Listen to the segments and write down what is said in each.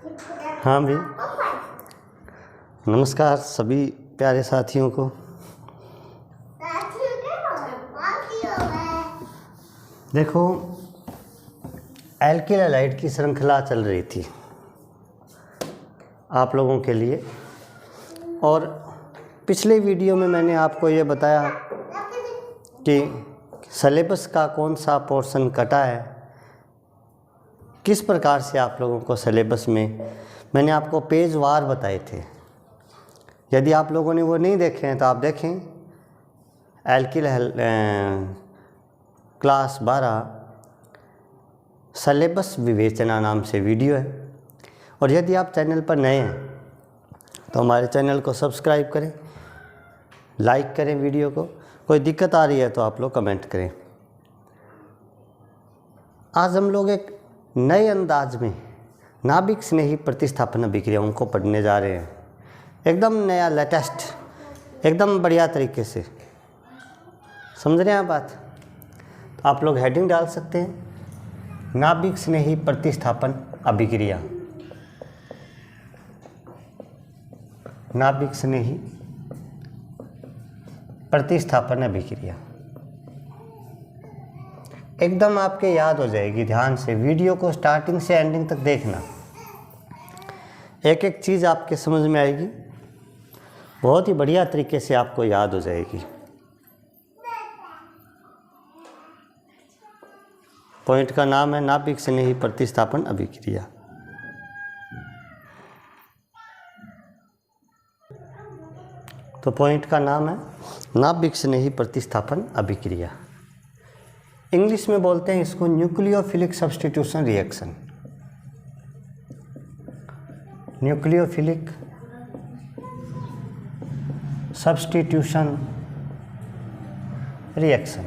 हाँ भी, नमस्कार सभी प्यारे साथियों को। देखो, एल्किल हैलाइड की श्रृंखला चल रही थी आप लोगों के लिए, और पिछले वीडियो में मैंने आपको ये बताया कि सिलेबस का कौन सा पोर्शन कटा है, किस प्रकार से आप लोगों को सिलेबस में मैंने आपको पेज वार बताए थे। यदि आप लोगों ने वो नहीं देखे हैं तो आप देखें, एल्किल क्लास 12 सिलेबस विवेचना नाम से वीडियो है। और यदि आप चैनल पर नए हैं तो हमारे चैनल को सब्सक्राइब करें, लाइक करें वीडियो को। कोई दिक्कत आ रही है तो आप लोग कमेंट करें। आज हम लोग एक नए अंदाज में नाभिक स्नेही प्रतिस्थापन अभिक्रियाओं को पढ़ने जा रहे हैं। एकदम नया, लेटेस्ट, एकदम बढ़िया तरीके से। समझ रहे हैं आप बात? तो आप लोग हेडिंग डाल सकते हैं, नाभिक स्नेही प्रतिस्थापन अभिक्रिया। नाभिक स्नेही प्रतिस्थापन अभिक्रिया एकदम आपके याद हो जाएगी। ध्यान से वीडियो को स्टार्टिंग से एंडिंग तक देखना, एक एक चीज़ आपके समझ में आएगी, बहुत ही बढ़िया तरीके से आपको याद हो जाएगी। पॉइंट का नाम है नाभिक स्नेही प्रतिस्थापन अभिक्रिया। तो पॉइंट का नाम है नाभिक स्नेही प्रतिस्थापन अभिक्रिया। इंग्लिश में बोलते हैं इसको nucleophilic substitution reaction. Nucleophilic substitution reaction.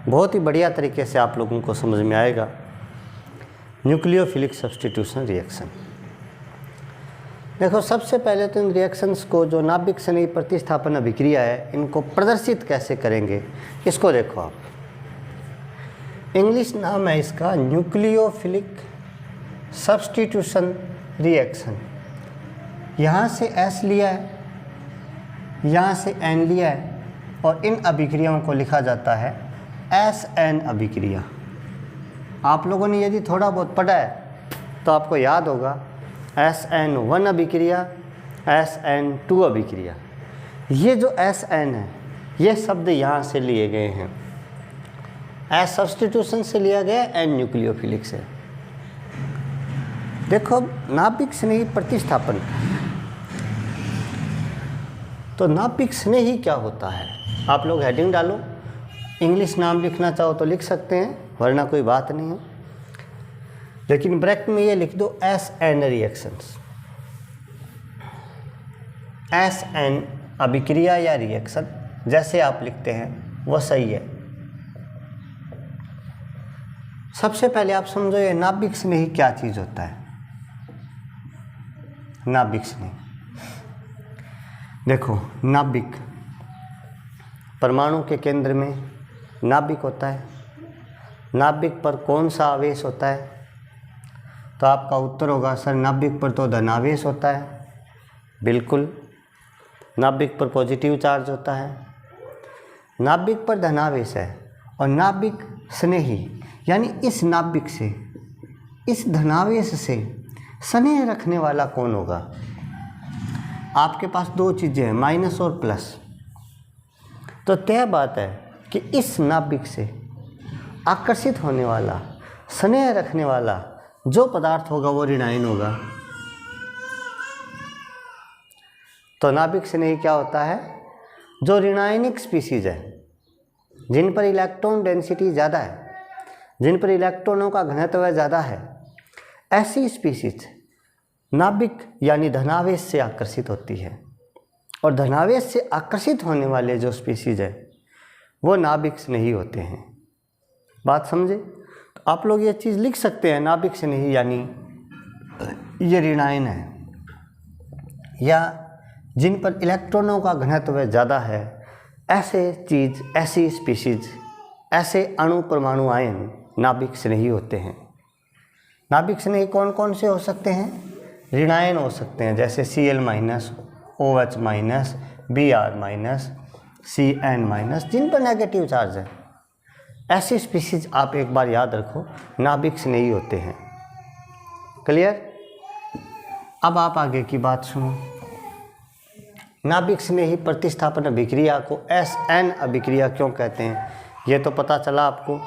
बहुत ही बढ़िया तरीके से आप लोगों को समझ में आएगा न्यूक्लियोफिलिक सब्स्टिट्यूशन रिएक्शन। देखो, सबसे पहले तो इन रिएक्शंस को, जो नाभिक स्नेही प्रतिस्थापन अभिक्रिया है, इनको प्रदर्शित कैसे करेंगे इसको देखो आप। इंग्लिश नाम है इसका न्यूक्लियोफिलिक सब्स्टिट्यूशन रिएक्शन। यहाँ से S लिया है, यहाँ से N लिया है, और इन अभिक्रियाओं को लिखा जाता है SN अभिक्रिया। आप लोगों ने यदि थोड़ा बहुत पढ़ा है तो आपको याद होगा SN1 अभिक्रिया, SN2 अभिक्रिया। ये जो SN है, ये शब्द यहाँ से लिए गए हैं। S सब्स्टिट्यूशन से लिया गया, N न्यूक्लियोफिलिक से। देखो, नाभिक स्नेही प्रतिस्थापन, तो नाभिक स्नेही क्या होता है? आप लोग हेडिंग डालो, इंग्लिश नाम लिखना चाहो तो लिख सकते हैं, वरना कोई बात नहीं है। लेकिन ब्रैकेट में ये लिख दो SN रिएक्शंस। SN अभिक्रिया या रिएक्शन, जैसे आप लिखते हैं वो सही है। सबसे पहले आप समझो ये नाभिक स्नेही क्या चीज़ होता है। नाभिक स्नेही, देखो, नाभिक, परमाणु के केंद्र में नाभिक होता है। नाभिक पर कौन सा आवेश होता है? तो आपका उत्तर होगा सर, नाभिक पर तो धनावेश होता है। बिल्कुल, नाभिक पर पॉजिटिव चार्ज होता है। नाभिक पर धनावेश है, और नाभिक स्नेही यानी इस नाभिक से, इस धनावेश से स्नेह रखने वाला कौन होगा? आपके पास दो चीज़ें हैं, माइनस और प्लस। तो तय बात है कि इस नाभिक से आकर्षित होने वाला, स्नेह रखने वाला जो पदार्थ होगा वो ऋणायन होगा। तो नाभिक स्नेही क्या होता है? जो ऋणायनिक स्पीसीज है, जिन पर इलेक्ट्रॉन डेंसिटी ज़्यादा है, जिन पर इलेक्ट्रॉनों का घनत्व ज़्यादा है, ऐसी स्पीसीज नाभिक यानी धनावेश से आकर्षित होती है। और धनावेश से आकर्षित होने वाले जो स्पीसीज है वो नाभिक स्नेही होते हैं। बात समझे? तो आप लोग ये चीज़ लिख सकते हैं, नाभिक स्नेही यानी ये ऋणायन है, या जिन पर इलेक्ट्रॉनों का घनत्व ज़्यादा है, ऐसे चीज़, ऐसी स्पीशीज, ऐसे अणु परमाणु आयन नाभिक स्नेही होते हैं। नाभिक स्नेही कौन कौन से हो सकते हैं? ऋणायन हो सकते हैं, जैसे Cl-, OH-, Br-, Cn-, जिन पर नेगेटिव चार्ज है। ऐसी स्पीसीज आप एक बार याद रखो, नाभिक स्नेही होते हैं। क्लियर? अब आप आगे की बात सुनो। नाभिक स्नेही प्रतिस्थापन अभिक्रिया को SN अभिक्रिया क्यों कहते हैं? ये तो पता चला आपको।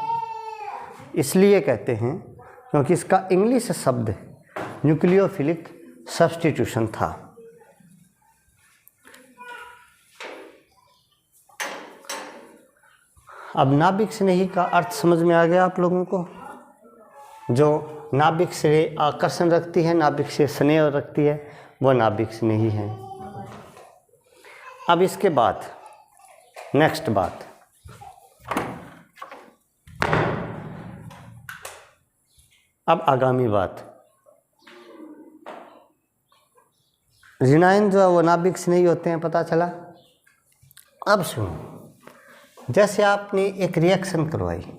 इसलिए कहते हैं क्योंकि इसका इंग्लिश शब्द न्यूक्लियोफिलिक सब्स्टिट्यूशन था। अब नाभिक स्नेही का अर्थ समझ में आ गया आप लोगों को? जो नाभिक से आकर्षण रखती है, नाभिक से स्नेह रखती है, वो नाभिक स्नेही है। अब इसके बाद नेक्स्ट बात, अब आगामी बात, ऋणायन जो है वो नाभिक स्नेही होते हैं, पता चला। अब सुनो, जैसे आपने एक रिएक्शन करवाई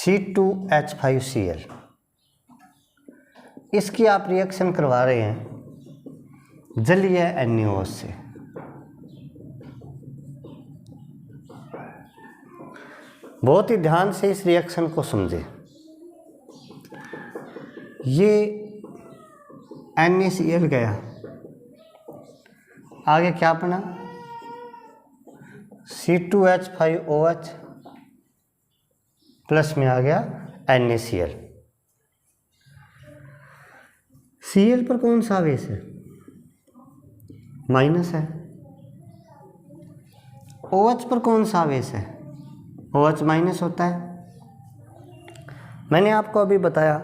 C2H5Cl, इसकी आप रिएक्शन करवा रहे हैं जलीय NaOH से। बहुत ही ध्यान से इस रिएक्शन को समझे। ये NaCl गया, आगे क्या बना? C2H5OH प्लस में आ गया NaCl। Cl पर कौन सा आवेश है? माइनस है। OH पर कौन सा आवेश है? OH माइनस होता है। मैंने आपको अभी बताया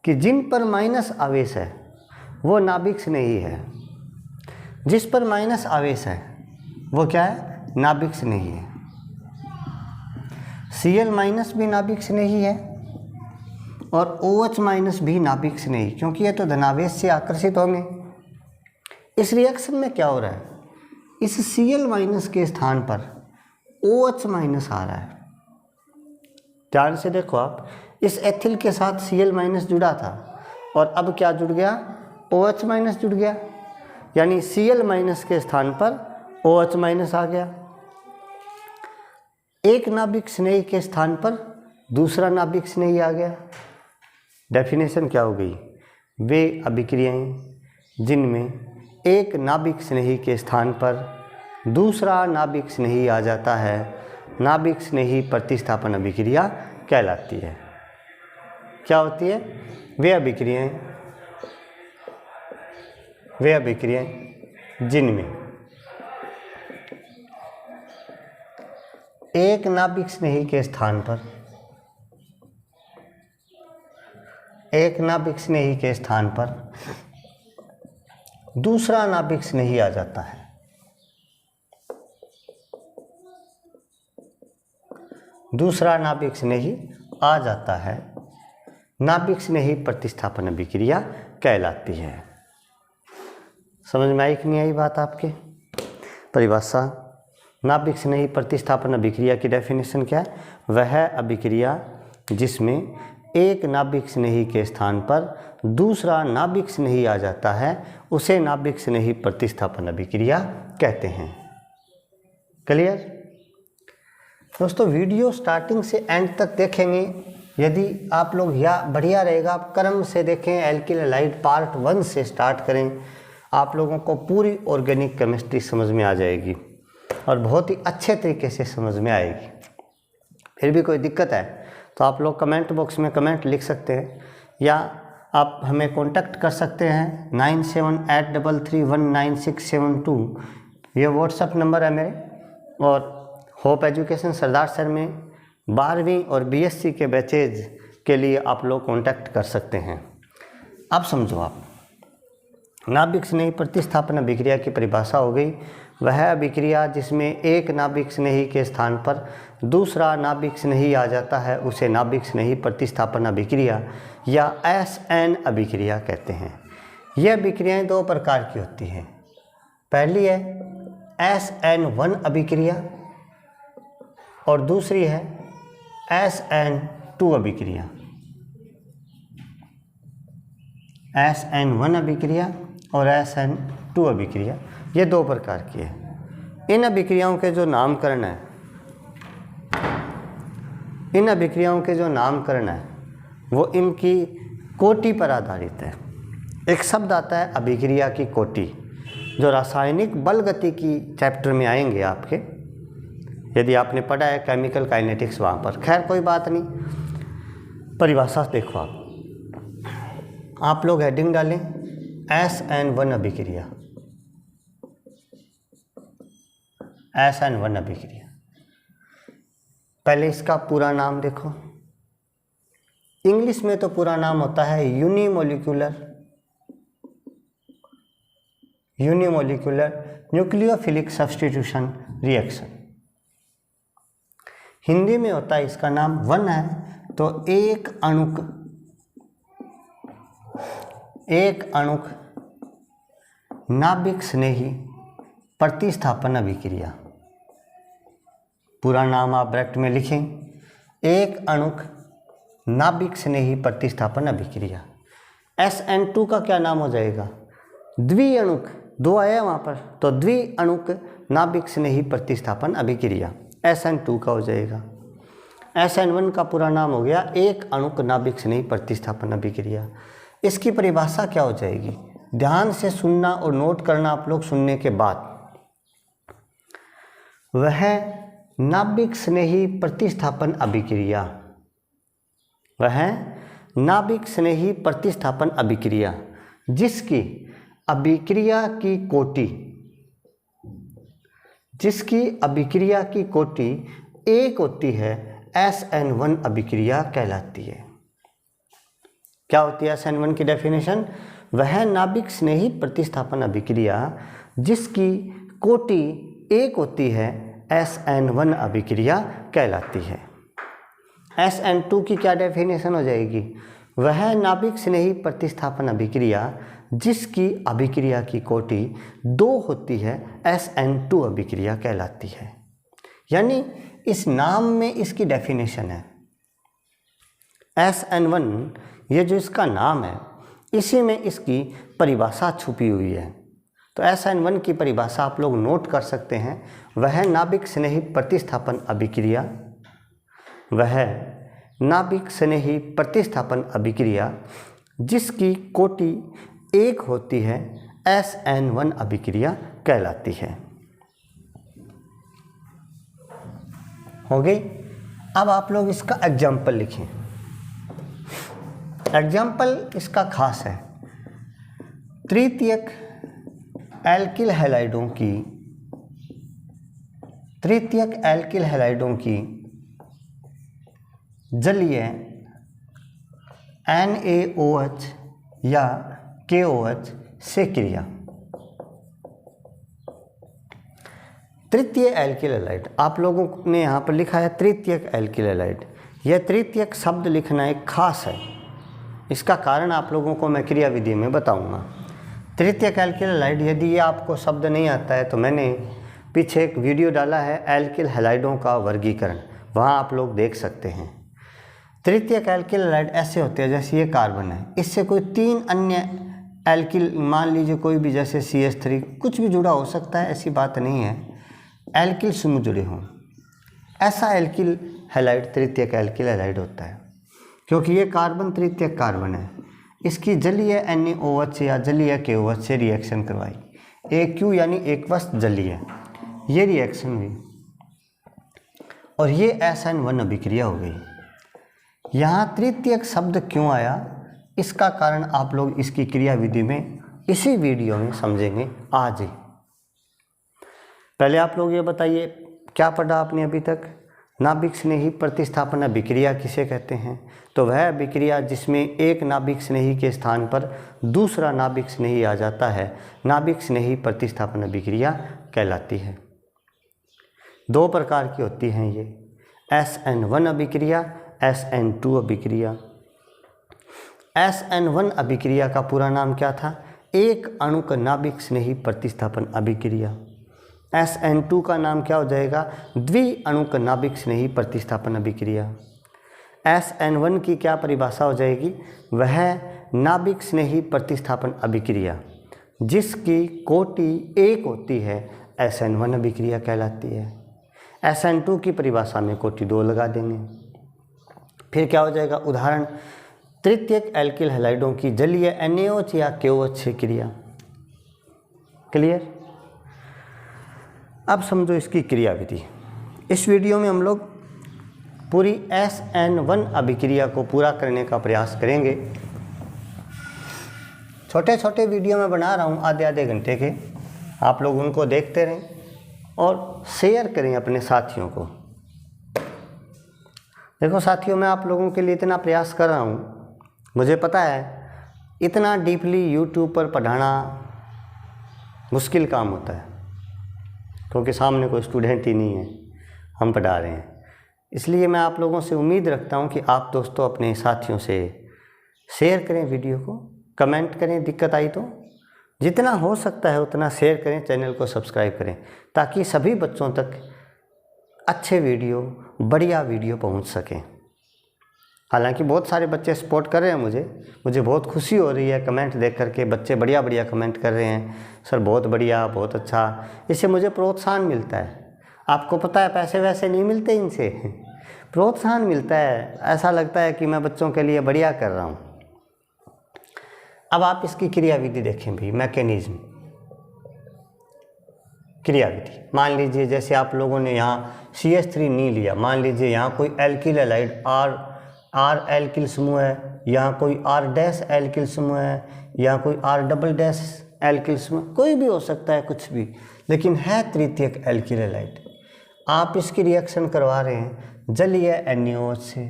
कि जिन पर माइनस आवेश है वो नाभिक स्नेही है। जिस पर माइनस आवेश है वो क्या है? नाभिक स्नेही है। Cl- भी नाभिक स्नेही है और OH- भी नाभिक स्नेही, क्योंकि ये तो धनावेश से आकर्षित होंगे। इस रिएक्शन में क्या हो रहा है? इस Cl- के स्थान पर OH- आ रहा है। ध्यान से देखो आप, इस एथिल के साथ Cl- जुड़ा था और अब क्या जुड़ गया? OH- जुड़ गया, यानी Cl- के स्थान पर OH- आ गया। एक नाभिक स्नेही के स्थान पर दूसरा नाभिक स्नेही आ गया। डेफिनेशन क्या हो गई? वे अभिक्रियाएं जिनमें एक नाभिक स्नेही के स्थान पर दूसरा नाभिक स्नेही आ जाता है, नाभिक स्नेही प्रतिस्थापन अभिक्रिया कहलाती है। क्या होती है? वे अभिक्रियाएं जिनमें एक नाभिक स्नेही के स्थान पर दूसरा नाभिक स्नेही आ जाता है। दूसरा नाभिक स्नेही आ जाता है, नाभिक स्नेही प्रतिस्थापन अभिक्रिया कहलाती है। समझ में आई कि नहीं आई बात आपके? परिभाषा, नाभिक स्नेही प्रतिस्थापन अभिक्रिया की डेफिनेशन क्या है? वह अभिक्रिया जिसमें एक नाभिक स्नेही के स्थान पर दूसरा नाभिक स्नेही आ जाता है, उसे नाभिक स्नेही प्रतिस्थापन अभिक्रिया कहते हैं। क्लियर? दोस्तों, वीडियो स्टार्टिंग से एंड तक देखेंगे यदि आप लोग, या बढ़िया रहेगा आप क्रम से देखें, एल्किल हैलाइड पार्ट 1 से स्टार्ट करें, आप लोगों को पूरी ऑर्गेनिक केमिस्ट्री समझ में आ जाएगी और बहुत ही अच्छे तरीके से समझ में आएगी। फिर भी कोई दिक्कत है तो आप लोग कमेंट बॉक्स में कमेंट लिख सकते हैं, या आप हमें कांटेक्ट कर सकते हैं 9783319672, ये व्हाट्सएप नंबर है मेरे। और होप एजुकेशन सरदार सर में 12वीं और BSc के बैचेज के लिए आप लोग कांटेक्ट कर सकते हैं। अब समझो आप, नाभिक स्नेही प्रतिस्थापन अभिक्रिया की परिभाषा हो गई। वह अभिक्रिया जिसमें एक नाभिक स्नेही के स्थान पर दूसरा नाभिक स्नेही आ जाता है, उसे नाभिक स्नेही प्रतिस्थापन अभिक्रिया या SN अभिक्रिया कहते हैं। यह अभिक्रियाएं दो प्रकार की होती हैं। पहली है SN1 अभिक्रिया और दूसरी है SN2 अभिक्रिया, SN1 अभिक्रिया और SN2 अभिक्रिया, ये दो प्रकार की है। इन अभिक्रियाओं के जो नामकरण है, इन अभिक्रियाओं के जो नामकरण है वो इनकी कोटि पर आधारित है। एक शब्द आता है अभिक्रिया की कोटि, जो रासायनिक बल गति की चैप्टर में आएंगे आपके, यदि आपने पढ़ा है केमिकल काइनेटिक्स वहाँ पर। खैर कोई बात नहीं, परिभाषा देखो आप लोग हेडिंग डालें SN1 अभिक्रिया, SN1 अभिक्रिया। पहले इसका पूरा नाम देखो, इंग्लिश में तो पूरा नाम होता है unimolecular nucleophilic substitution reaction. Hindi में होता है, इसका नाम वन है तो एक अणुक नाभिक स्नेही प्रतिस्थापन अभिक्रिया। पूरा नाम आप ब्रैकेट में लिखें, एक अणुक नाभिक स्नेही प्रतिस्थापन अभिक्रिया। SN2 का क्या नाम हो जाएगा? द्विअणुक, दो आया वहाँ पर, तो द्विअणुक नाभिक स्नेही प्रतिस्थापन अभिक्रिया SN2 का हो जाएगा। SN1 का पूरा नाम हो गया एक अणुक नाभिक स्नेही प्रतिस्थापन अभिक्रिया। इसकी परिभाषा क्या हो जाएगी? ध्यान से सुनना और नोट करना आप लोग सुनने के बाद। वह नाभिक स्नेही प्रतिस्थापन अभिक्रिया, वह नाभिक स्नेही प्रतिस्थापन अभिक्रिया जिसकी अभिक्रिया की कोटि एक होती है, SN1 अभिक्रिया कहलाती है। क्या होती है SN1 की डेफिनेशन? वह नाभिक स्नेही प्रतिस्थापन अभिक्रिया जिसकी कोटि एक होती है, SN1 अभिक्रिया कहलाती है। SN2 की क्या डेफिनेशन हो जाएगी? वह नाभिक स्नेही प्रतिस्थापन अभिक्रिया जिसकी अभिक्रिया की कोटि दो होती है, SN2 अभिक्रिया कहलाती है। यानी इस नाम में इसकी डेफिनेशन है। SN1 ये जो इसका नाम है, इसी में इसकी परिभाषा छुपी हुई है। तो SN1 की परिभाषा आप लोग नोट कर सकते हैं। वह नाभिक स्नेही प्रतिस्थापन अभिक्रिया, वह नाभिक स्नेही प्रतिस्थापन अभिक्रिया जिसकी कोटि एक होती है, SN1 अभिक्रिया कहलाती है। हो गई? अब आप लोग इसका एग्जाम्पल लिखें। एग्जाम्पल इसका खास है। तृतीयक एल्किल हैलाइडों की जलीय NaOH या KOH से क्रिया। तृतीय एल्किल हैलाइड, आप लोगों ने यहाँ पर लिखा है तृतीयक एल्किल हैलाइड। यह तृतीयक शब्द लिखना एक खास है, इसका कारण आप लोगों को मैं क्रिया विधि में बताऊंगा। तृतीयक एल्किल हैलाइड, यदि ये आपको शब्द नहीं आता है तो मैंने पीछे एक वीडियो डाला है एल्किल हैलाइडों का वर्गीकरण, वहाँ आप लोग देख सकते हैं। तृतीयक एल्किल हैलाइड ऐसे होते हैं, जैसे ये कार्बन है, इससे कोई तीन अन्य एल्किल, मान लीजिए कोई भी, जैसे CH3 कुछ भी जुड़ा हो सकता है, ऐसी बात नहीं है, एल्किल समूह जुड़े हों, ऐसा एल्किल हैलाइड तृतीयक एल्किल हैलाइड होता है। क्योंकि ये कार्बन तृतीयक कार्बन है, इसकी जलीय NaOH या जलीय KOH से रिएक्शन करवाई, AQ यानी एकवश जलीय, ये रिएक्शन हुई और ये SN1 अभिक्रिया हो गई। यहाँ तृतीयक शब्द क्यों आया, इसका कारण आप लोग इसकी क्रिया विधि में इसी वीडियो में समझेंगे आज ही। पहले आप लोग ये बताइए, क्या पढ़ा आपने अभी तक? नाभिक स्नेही प्रतिस्थापन अभिक्रिया किसे कहते हैं? तो वह अभिक्रिया जिसमें एक नाभिक स्नेही के स्थान पर दूसरा नाभिक स्नेही आ जाता है, नाभिक स्नेही प्रतिस्थापन अभिक्रिया कहलाती है। दो प्रकार की होती हैं ये, SN1 अभिक्रिया, SN2 अभिक्रिया। SN1 अभिक्रिया का पूरा नाम क्या था? एक अणुक नाभिक स्नेही प्रतिस्थापन अभिक्रिया। SN2 का नाम क्या हो जाएगा? द्विअणुक नाभिक स्नेही प्रतिस्थापन अभिक्रिया। SN1 की क्या परिभाषा हो जाएगी? वह नाभिक स्नेही प्रतिस्थापन अभिक्रिया जिसकी कोटि 1 होती है SN1 अभिक्रिया कहलाती है। SN2 की परिभाषा में कोटि 2 लगा देंगे। फिर क्या हो जाएगा? उदाहरण, तृतीयक एल्किल हैलाइडों की जलीय NaOH या KOH से क्रिया। क्लियर? अब समझो इसकी क्रिया विधि। इस वीडियो में हम लोग पूरी SN1 अभिक्रिया को पूरा करने का प्रयास करेंगे। छोटे छोटे वीडियो मैं बना रहा हूँ आधे आधे घंटे के, आप लोग उनको देखते रहें और शेयर करें अपने साथियों को। देखो साथियों, मैं आप लोगों के लिए इतना प्रयास कर रहा हूँ, मुझे पता है इतना डीपली यूट्यूब पर पढ़ाना मुश्किल काम होता है, क्योंकि सामने कोई स्टूडेंट ही नहीं है, हम पढ़ा रहे हैं। इसलिए मैं आप लोगों से उम्मीद रखता हूँ कि आप दोस्तों अपने साथियों से शेयर करें वीडियो को, कमेंट करें, दिक्कत आई तो जितना हो सकता है उतना शेयर करें, चैनल को सब्सक्राइब करें, ताकि सभी बच्चों तक अच्छे वीडियो, बढ़िया वीडियो पहुँच सकें। हालांकि बहुत सारे बच्चे सपोर्ट कर रहे हैं मुझे बहुत खुशी हो रही है कमेंट देख करके। बच्चे बढ़िया बढ़िया कमेंट कर रहे हैं, सर बहुत बढ़िया, बहुत अच्छा। इससे मुझे प्रोत्साहन मिलता है। आपको पता है पैसे वैसे नहीं मिलते इनसे, प्रोत्साहन मिलता है, ऐसा लगता है कि मैं बच्चों के लिए बढ़िया कर रहा हूँ। अब आप इसकी क्रिया विधि देखें भाई, मैकेनिज्म, क्रिया विधि। मान लीजिए जैसे आप लोगों ने यहाँ CH3 नहीं लिया, मान लीजिए यहाँ कोई एल्किल हैलाइड R एल्किल समूह है, यहाँ कोई R' एल्किल समूह है, यहाँ कोई R" एल्किल समूह, कोई भी हो सकता है, कुछ भी, लेकिन है तृतीयक एल्किल हैलाइड। आप इसकी रिएक्शन करवा रहे हैं जलीय NaOH से,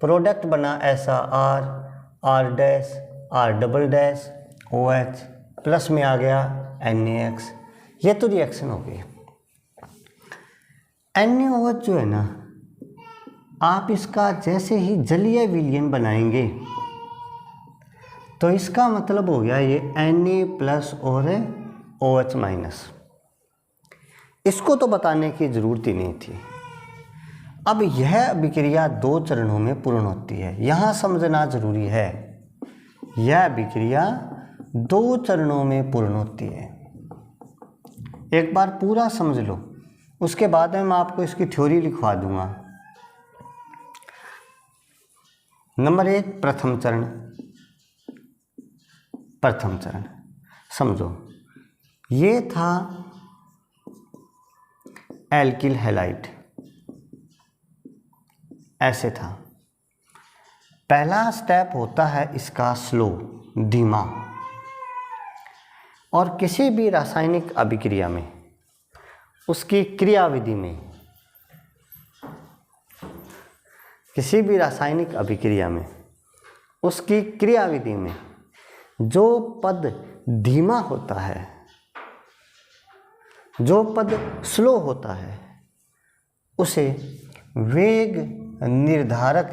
प्रोडक्ट बना ऐसा R', R"OH, प्लस में आ गया NaX। ये तो रिएक्शन हो गई। NaOH जो है ना, आप इसका जैसे ही जलीय विलयन बनाएंगे तो इसका मतलब हो गया ये Na+ और OH-। इसको तो बताने की ज़रूरत ही नहीं थी। अब यह अभिक्रिया 2 चरणों में पूर्ण होती है, यहाँ समझना ज़रूरी है। यह अभिक्रिया 2 चरणों में पूर्ण होती है। एक बार पूरा समझ लो, उसके बाद में मैं आपको इसकी थ्योरी लिखवा दूंगा। नंबर 1, प्रथम चरण समझो। ये था एल्किल हैलाइड, ऐसे था। पहला स्टेप होता है इसका स्लो, धीमा। और किसी भी रासायनिक अभिक्रिया में उसकी क्रियाविधि में, किसी भी रासायनिक अभिक्रिया में उसकी क्रियाविधि में जो पद धीमा होता है, जो पद स्लो होता है, उसे वेग निर्धारक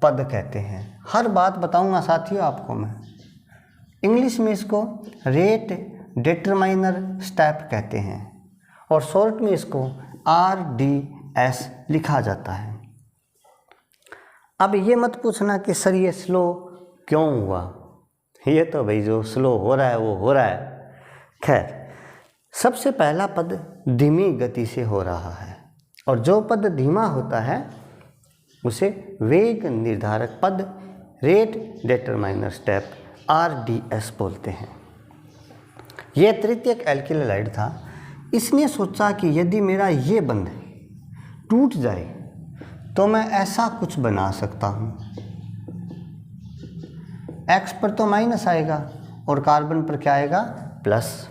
पद कहते हैं। हर बात बताऊंगा साथियों आपको मैं। इंग्लिश में इसको रेट डिटरमाइनर स्टेप कहते हैं और शॉर्ट में इसको RDS लिखा जाता है। अब ये मत पूछना कि सर ये स्लो क्यों हुआ, ये तो भाई जो स्लो हो रहा है वो हो रहा है। खैर, सबसे पहला पद धीमी गति से हो रहा है और जो पद धीमा होता है उसे वेग निर्धारक पद, रेट डिटरमाइनर स्टेप, RDS बोलते हैं। यह तृतीयक एल्किल हैलाइड था। इसने सोचा कि यदि मेरा ये बंध टूट जाए तो मैं ऐसा कुछ बना सकता हूँ। X पर तो माइनस आएगा और कार्बन पर क्या आएगा? प्लस।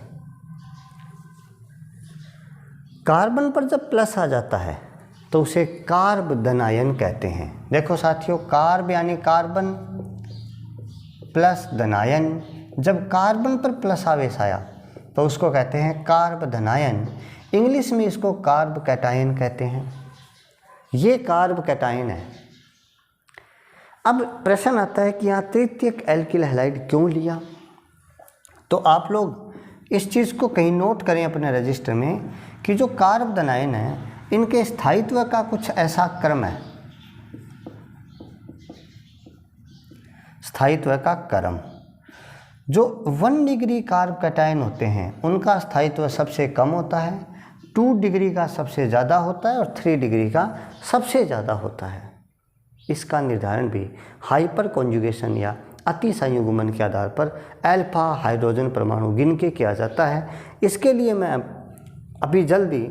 कार्बन पर जब प्लस आ जाता है तो उसे कार्ब धनायन कहते हैं। देखो साथियों, कार्ब यानी कार्बन प्लस धनायन। जब कार्बन पर प्लस आवेश आया तो उसको कहते हैं कार्ब धनायन। इंग्लिश में इसको कार्ब कैटायन कहते हैं। ये कार्ब कैटायन है। अब प्रश्न आता है कि यहाँ तृतीयक एल्किल हैलाइड क्यों लिया? तो आप लोग इस चीज़ को कहीं नोट करें अपने रजिस्टर में कि जो कार्ब धनायन है इनके स्थायित्व का कुछ ऐसा क्रम है। स्थायित्व का क्रम। जो 1 डिग्री कार्ब कैटायन होते हैं उनका स्थायित्व सबसे कम होता है, 2 डिग्री का सबसे ज़्यादा होता है और 3 डिग्री का सबसे ज़्यादा होता है। इसका निर्धारण भी हाइपर कॉन्जुगेशन या अति संयुग्मन के आधार पर अल्फा हाइड्रोजन परमाणु गिन के किया जाता है। इसके लिए मैं अभी जल्दी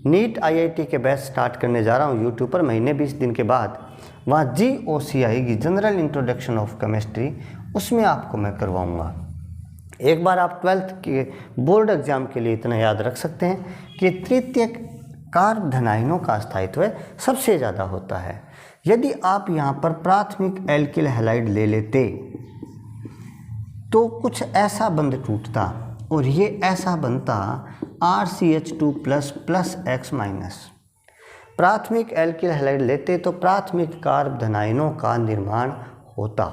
नीट IIT के बैच स्टार्ट करने जा रहा हूँ यूट्यूब पर, महीने 20 दिन के बाद वहाँ GOC आएगी, जनरल इंट्रोडक्शन ऑफ केमिस्ट्री, उसमें आपको मैं करवाऊँगा। एक बार आप 12th के बोर्ड एग्जाम के लिए इतना याद रख सकते हैं कि तृतीयक कार्ब धनायनों का स्थायित्व सबसे ज़्यादा होता है। यदि आप यहाँ पर प्राथमिक एल्किल हैलाइड ले लेते तो कुछ ऐसा बंध टूटता और ये ऐसा बनता RCH2 प्लस X माइनस। प्राथमिक एल्किल हैलाइड लेते तो प्राथमिक कार्ब धनायनों का निर्माण होता।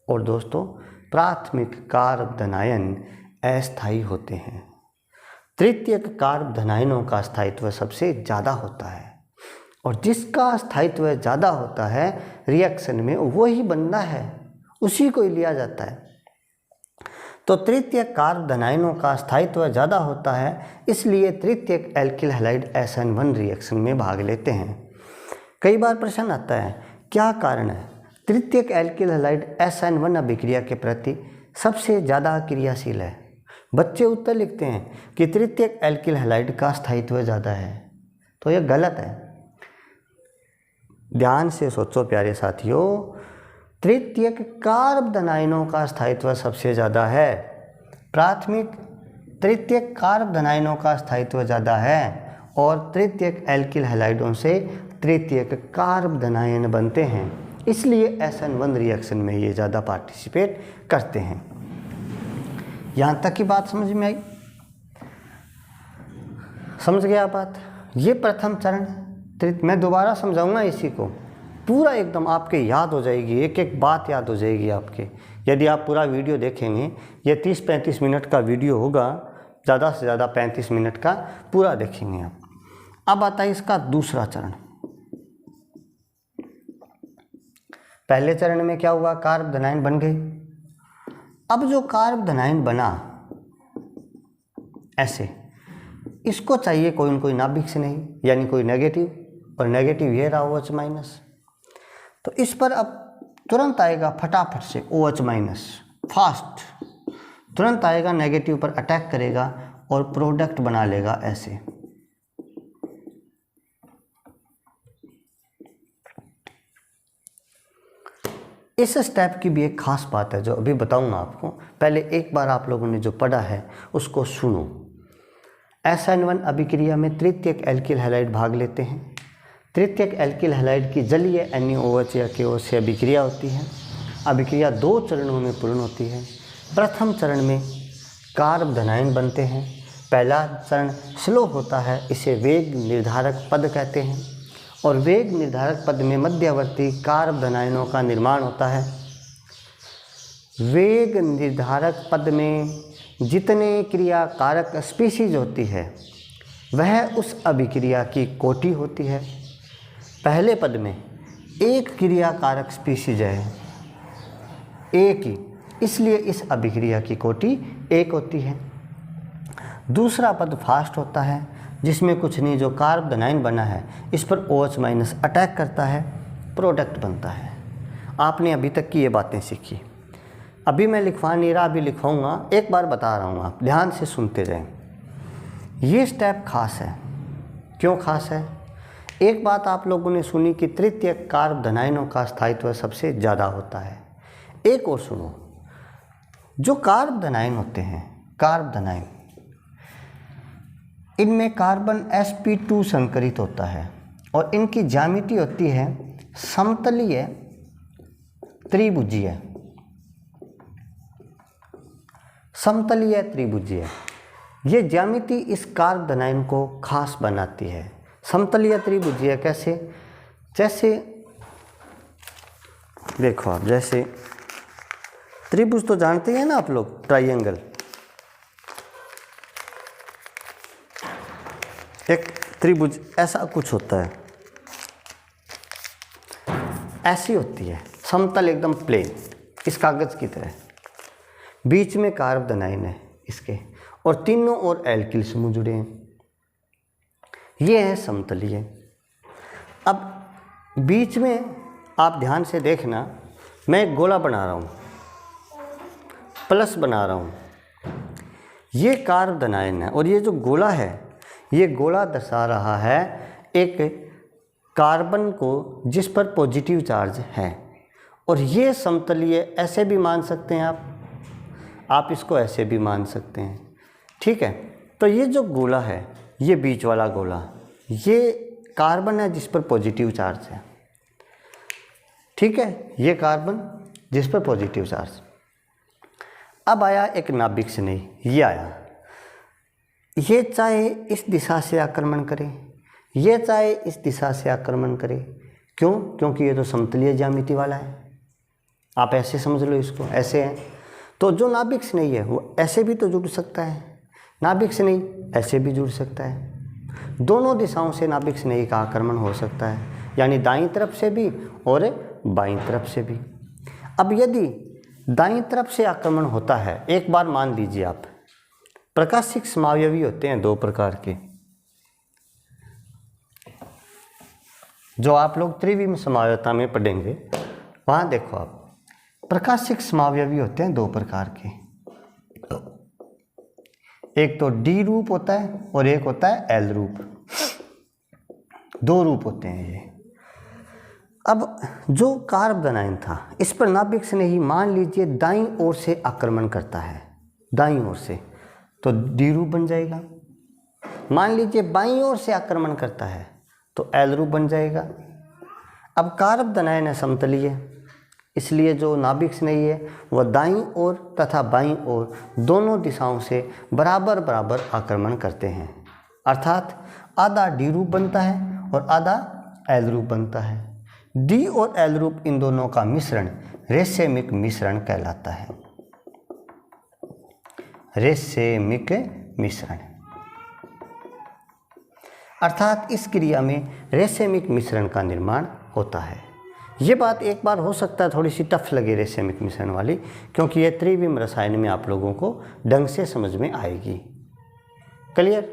और दोस्तों, प्राथमिक कार्ब धनायन अस्थायी होते हैं। तृतीयक कार्ब धनायनों का स्थायित्व सबसे ज़्यादा होता है और जिसका स्थायित्व ज़्यादा होता है रिएक्शन में वही बनना है, उसी को ही लिया जाता है। तो तृतीयक कार्ब धनायनों का स्थायित्व ज़्यादा होता है, इसलिए तृतीयक एल्किल हैलाइड SN1 रिएक्शन में भाग लेते हैं। कई बार प्रश्न आता है क्या कारण है तृतीयक एल्किल हैलाइड SN1 अभिक्रिया के प्रति सबसे ज़्यादा क्रियाशील है। बच्चे उत्तर लिखते हैं कि तृतीयक एल्किल हैलाइड का स्थायित्व ज़्यादा है, तो यह गलत है। ध्यान से सोचो प्यारे साथियों, तृतीयक कार्ब धनायनों का स्थायित्व सबसे ज़्यादा है। प्राथमिक तृतीयक कार्ब धनायनों का स्थायित्व ज़्यादा है और तृतीयक एल्किल हैलाइडों से तृतीयक कार्ब धनायन बनते हैं, इसलिए SN1 रिएक्शन में ये ज़्यादा पार्टिसिपेट करते हैं। यहाँ तक की बात समझ में आई? समझ गया बात? ये प्रथम चरण। मैं दोबारा समझाऊंगा इसी को, पूरा एकदम आपके याद हो जाएगी, एक एक बात याद हो जाएगी आपके, यदि आप पूरा वीडियो देखेंगे। ये 30-35 मिनट का वीडियो होगा, ज़्यादा से ज़्यादा 35 मिनट का पूरा देखेंगे आप। अब आता है इसका दूसरा चरण। पहले चरण में क्या हुआ, कार्ब धनायन बन गए। अब जो कार्ब धनायन बना ऐसे, इसको चाहिए कोई न कोई नाभिक से नहीं, यानी कोई नेगेटिव, और नेगेटिव ये रहा OH माइनस। तो इस पर अब तुरंत आएगा फटाफट से OH माइनस, फास्ट तुरंत आएगा, नेगेटिव पर अटैक करेगा और प्रोडक्ट बना लेगा ऐसे। इस स्टेप की भी एक खास बात है जो अभी बताऊंगा आपको। पहले एक बार आप लोगों ने जो पढ़ा है उसको सुनो। SN1 अभिक्रिया में तृतीयक एल्किल हैलाइड भाग लेते हैं। तृतीयक एल्किल हैलाइड की जलीय NaOH या KOH से अभिक्रिया होती है। अभिक्रिया 2 चरणों में पूर्ण होती है। प्रथम चरण में कार्ब धनायन बनते हैं। पहला चरण स्लो होता है, इसे वेग निर्धारक पद कहते हैं, और वेग निर्धारक पद में मध्यवर्ती कार्ब धनायनों का निर्माण होता है। वेग निर्धारक पद में जितने क्रिया कारक स्पीशीज होती है वह उस अभिक्रिया की कोटि होती है। पहले पद में एक क्रिया कारक स्पीशीज है, एक ही, इसलिए इस अभिक्रिया की कोटि 1 होती है। दूसरा पद फास्ट होता है, जिसमें कुछ नहीं, जो कार्ब धनायन बना है इस पर OH माइनस अटैक करता है, प्रोडक्ट बनता है। आपने अभी तक की ये बातें सीखी। अभी मैं लिखवा नहीं रहा, अभी लिखवाऊँगा, एक बार बता रहा हूँ, आप ध्यान से सुनते रहें। ये स्टेप खास है। क्यों खास है? एक बात आप लोगों ने सुनी कि तृतीयक कार्ब धनायनों का स्थायित्व सबसे ज़्यादा होता है। एक और सुनो, जो कार्ब धनायन होते हैं, कार्ब धनायन, इनमें कार्बन sp2 संकरित होता है और इनकी ज्यामिति होती है समतलीय त्रिभुजीय। समतलीय त्रिभुजीय, ये ज्यामिति इस कार्ब धनायन को खास बनाती है। समतलीय त्रिभुजीय कैसे? जैसे देखो आप, जैसे त्रिभुज तो जानते हैं ना आप लोग, ट्राइंगल। एक त्रिभुज ऐसा कुछ होता है, ऐसी होती है समतल एकदम प्लेन, इस कागज़ की तरह। बीच में कार्बन आयन है इसके, और तीनों ओर एल्किल समूह जुड़े हैं। ये है समतलीय। अब बीच में आप ध्यान से देखना, मैं एक गोला बना रहा हूँ, प्लस बना रहा हूँ, ये कार्बन आयन है, और ये जो गोला है, ये गोला दर्शा रहा है एक कार्बन को जिस पर पॉजिटिव चार्ज है। और ये समतलीय ऐसे भी मान सकते हैं आप इसको ऐसे भी मान सकते हैं, ठीक है। तो ये जो गोला है, ये बीच वाला गोला, ये कार्बन है जिस पर पॉजिटिव चार्ज है, ठीक है, ये कार्बन जिस पर पॉजिटिव चार्ज। अब आया एक नाभिक स्नेही, ये आया, ये चाहे इस दिशा से आक्रमण करे, ये चाहे इस दिशा से आक्रमण करे। क्यों? क्योंकि ये तो समतलीय ज्यामिति वाला है। आप ऐसे समझ लो इसको, ऐसे है। तो जो नाभिक स्नेही है वो ऐसे भी तो जुड़ सकता है, नाभिक स्नेही ऐसे भी जुड़ सकता है। दोनों दिशाओं से नाभिक स्नेही का आक्रमण हो सकता है, यानी दाईं तरफ से भी और बाईं तरफ से भी। अब यदि दाईं तरफ से आक्रमण होता है, एक बार मान लीजिए आप, प्रकाशिक समावयवी होते हैं दो प्रकार के, जो आप लोग त्रिविम समावयवता में पढ़ेंगे, वहाँ देखो आप, प्रकाशिक समावयवी होते हैं दो प्रकार के, एक तो डी रूप होता है और एक होता है एल रूप। दो रूप होते हैं ये। अब जो कार्बन आयन था, इस पर नाभिक स्नेही मान लीजिए दाईं ओर से आक्रमण करता है, दाईं ओर से, तो डी रूप बन जाएगा। मान लीजिए बाईं ओर से आक्रमण करता है तो एल रूप बन जाएगा। अब कार्बन आयन है समतलीय, इसलिए जो नाभिक स्नेही है वह दाईं ओर तथा बाईं ओर दोनों दिशाओं से बराबर बराबर आक्रमण करते हैं, अर्थात आधा डी रूप बनता है और आधा एल रूप बनता है। डी और एल रूप इन दोनों का मिश्रण रेसेमिक मिश्रण कहलाता है, रेसेमिक मिश्रण। अर्थात इस क्रिया में रेसेमिक मिश्रण का निर्माण होता है। ये बात एक बार हो सकता है थोड़ी सी टफ लगे रेसेमिक मिश्रण वाली, क्योंकि ये त्रिविम रसायन में आप लोगों को ढंग से समझ में आएगी। क्लियर?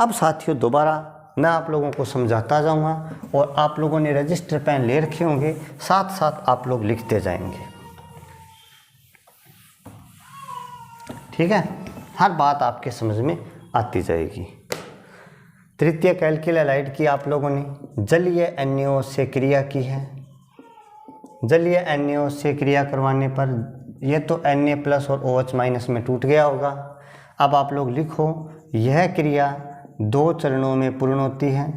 अब साथियों दोबारा मैं आप लोगों को समझाता जाऊंगा और आप लोगों ने रजिस्टर पेन ले रखे होंगे, साथ साथ आप लोग लिखते जाएंगे, ठीक है। हर बात आपके समझ में आती जाएगी। तृतीयक एल्किल हैलाइड की आप लोगों ने जलीय NaO से क्रिया की है। जलीय NaO से क्रिया करवाने पर ये तो Na+ और OH- में टूट गया होगा। अब आप लोग लिखो, यह क्रिया दो चरणों में पूर्ण होती है।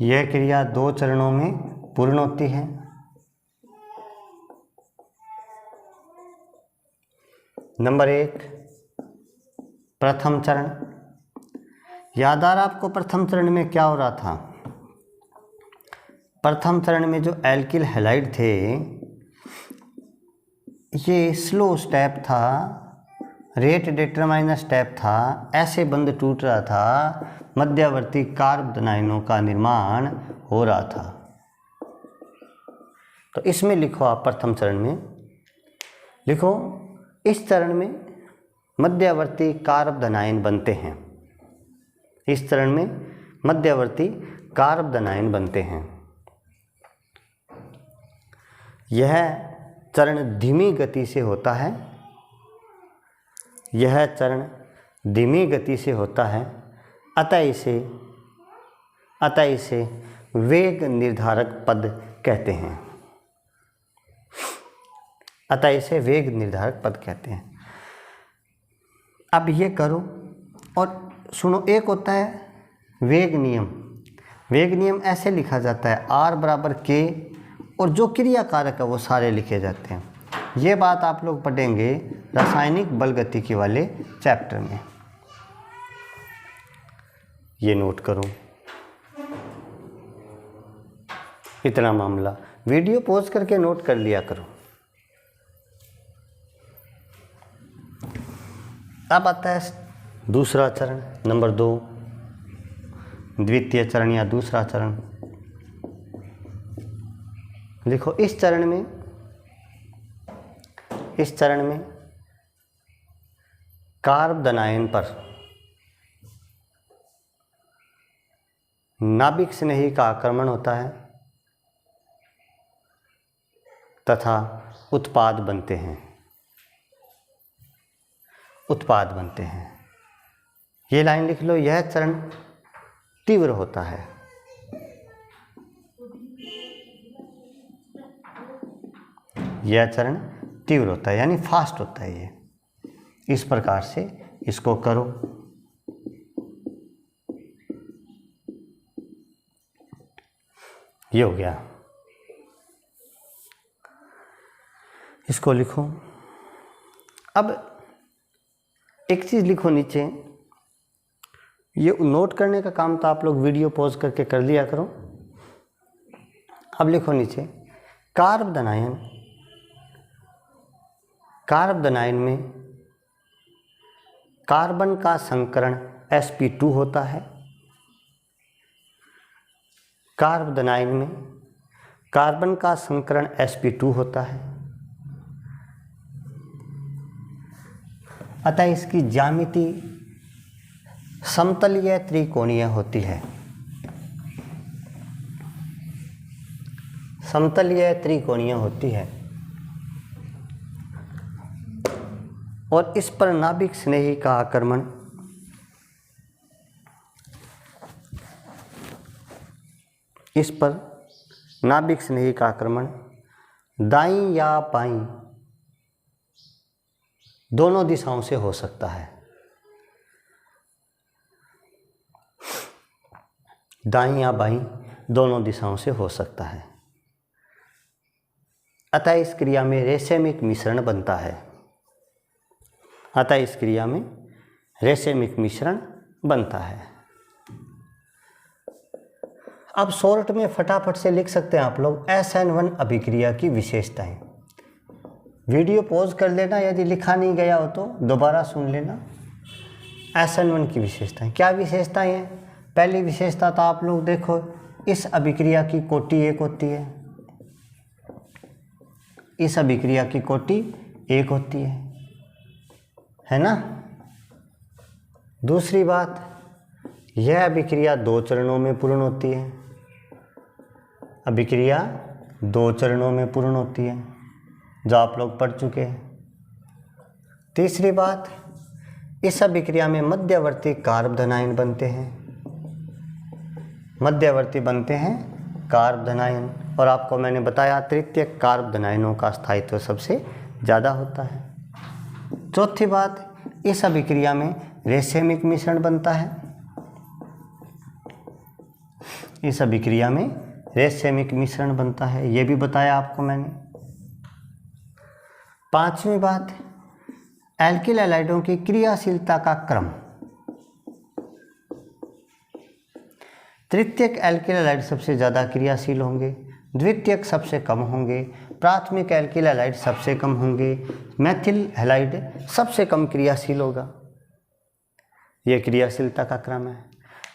यह क्रिया दो चरणों में पूर्ण होती है। नंबर 1, प्रथम चरण। याद आ रहा आपको प्रथम चरण में क्या हो रहा था? प्रथम चरण में जो एल्किल हैलाइड थे, ये स्लो स्टेप था, रेट डिटरमाइनर स्टेप था, ऐसे बंध टूट रहा था, मध्यवर्ती कार्बन आयनों का निर्माण हो रहा था। तो इसमें लिखो आप, प्रथम चरण में लिखो, इस चरण में मध्यवर्ती कार्बन आयन बनते हैं। इस चरण में मध्यवर्ती कार्बन आयन बनते हैं। यह चरण धीमी गति से होता है। यह चरण धीमी गति से होता है, अतः इसे वेग निर्धारक पद कहते हैं। अतः इसे वेग निर्धारक पद कहते हैं। अब ये करो और सुनो, एक होता है वेग नियम। वेग नियम ऐसे लिखा जाता है, R = K, और जो क्रिया कारक है वो सारे लिखे जाते हैं। ये बात आप लोग पढ़ेंगे रासायनिक बल गतिकी वाले चैप्टर में। ये नोट करो, इतना मामला। वीडियो पॉज करके नोट कर लिया करो। अब आता है दूसरा चरण, नंबर 2, द्वितीय चरण या दूसरा चरण। लिखो इस चरण में कार्बोदनायन पर नाभिक स्नेही का आक्रमण होता है तथा उत्पाद बनते हैं। ये लाइन लिख लो, यह चरण तीव्र होता है। यह चरण तीव्र होता है यानी फास्ट होता है। ये इस प्रकार से इसको करो। ये हो गया। इसको लिखो। अब एक चीज़ लिखो नीचे, ये नोट करने का काम तो आप लोग वीडियो पॉज करके कर लिया करो। अब लिखो नीचे, कार्बोदनायन में कार्बन का संकरण sp2 होता है। कार्बोदनायन में कार्बन का संकरण sp2 होता है, अतः इसकी ज्यामिति समतलीय त्रिकोणीय होती है। समतलीय त्रिकोणीय होती है और इस पर नाभिक स्नेही का आक्रमण दाईं या बाईं दोनों दिशाओं से हो सकता है। दाईं या बाईं दोनों दिशाओं से हो सकता है, अतः इस क्रिया में रेसेमिक मिश्रण बनता है। अब शॉर्ट में फटाफट से लिख सकते हैं आप लोग SN1 अभिक्रिया की विशेषताएं। वीडियो पॉज कर लेना, यदि लिखा नहीं गया हो तो दोबारा सुन लेना। SN1 की विशेषताएं, क्या विशेषताएं हैं? पहली विशेषता तो आप लोग देखो, इस अभिक्रिया की कोटि 1 होती है। इस अभिक्रिया की कोटि 1 होती है ना। दूसरी बात, यह अभिक्रिया 2 चरणों में पूर्ण होती है। अभिक्रिया 2 चरणों में पूर्ण होती है, जो आप लोग पढ़ चुके हैं। तीसरी बात, इस अभिक्रिया में मध्यवर्ती कार्बोदनायन बनते हैं। और आपको मैंने बताया तृतीयक कार्बोदनायनों का स्थायित्व सबसे ज़्यादा होता है। चौथी बात, इस अभिक्रिया में रेसेमिक मिश्रण बनता है। ये भी बताया आपको मैंने। पांचवी बात, एल्किल हैलाइडों की क्रियाशीलता का क्रम। तृतीयक एल्किल हैलाइड सबसे ज़्यादा क्रियाशील होंगे, द्वितीयक सबसे कम होंगे, प्राथमिक एल्किल हैलाइड सबसे कम होंगे, मेथिल हैलाइड सबसे कम क्रियाशील होगा। यह क्रियाशीलता का क्रम है।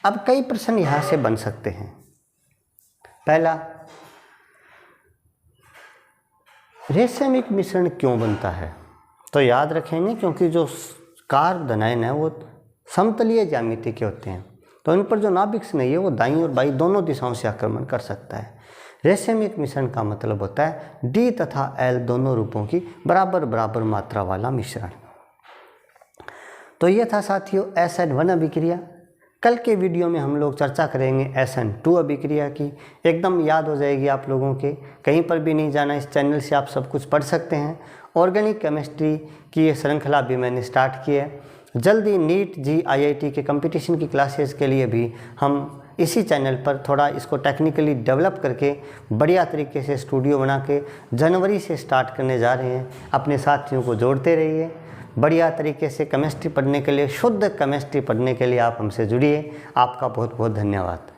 अब कई प्रश्न यहाँ से बन सकते हैं। पहला, रेसेमिक मिश्रण क्यों बनता है? तो याद रखेंगे क्योंकि जो कार्बोदनायन है वो समतलीय ज्यामिति के होते हैं, तो इन पर जो नाभिक स्नेही है वो दाईं और बाईं दोनों दिशाओं से आक्रमण कर सकता है। रेसेमिक मिश्रण का मतलब होता है D तथा L दोनों रूपों की बराबर बराबर मात्रा वाला मिश्रण। तो ये था साथियों SN1 अभिक्रिया। कल के वीडियो में हम लोग चर्चा करेंगे SN2 अभिक्रिया की। एकदम याद हो जाएगी आप लोगों के, कहीं पर भी नहीं जाना, इस चैनल से आप सब कुछ पढ़ सकते हैं। ऑर्गेनिक केमिस्ट्री की ये श्रृंखला भी मैंने स्टार्ट की है। जल्दी नीट IIT के कंपटीशन की क्लासेस के लिए भी हम इसी चैनल पर थोड़ा इसको टेक्निकली डेवलप करके बढ़िया तरीके से स्टूडियो बना के जनवरी से स्टार्ट करने जा रहे हैं। अपने साथियों को जोड़ते रहिए। बढ़िया तरीके से केमिस्ट्री पढ़ने के लिए, शुद्ध केमिस्ट्री पढ़ने के लिए आप हमसे जुड़िए। आपका बहुत बहुत धन्यवाद।